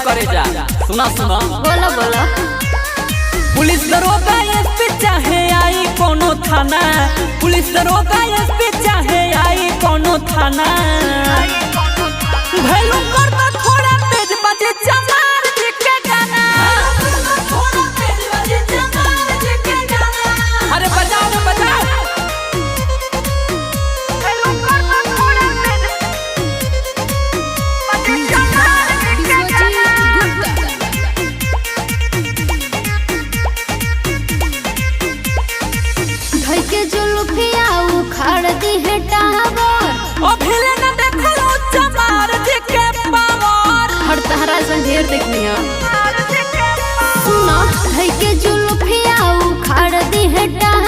करे जा सुना सुना बोलो बोलो। पुलिस दरोगा एसपी चाहे आई कोनो थाना, पुलिस दरोगा एसपी चाहे आई कोनो थाना, भैलू कर दो थोड़ा तेज बजे चमार जी के गाना। अरे बजाओ ना बजाओ। के जुल्फिया उखाड़ दी है टावर, ओ भिले न देखलो चमार जी के पावर। हर तहरा से ढेर देखनी है। सुनो के जुल्फिया उखाड़ दी है टावर,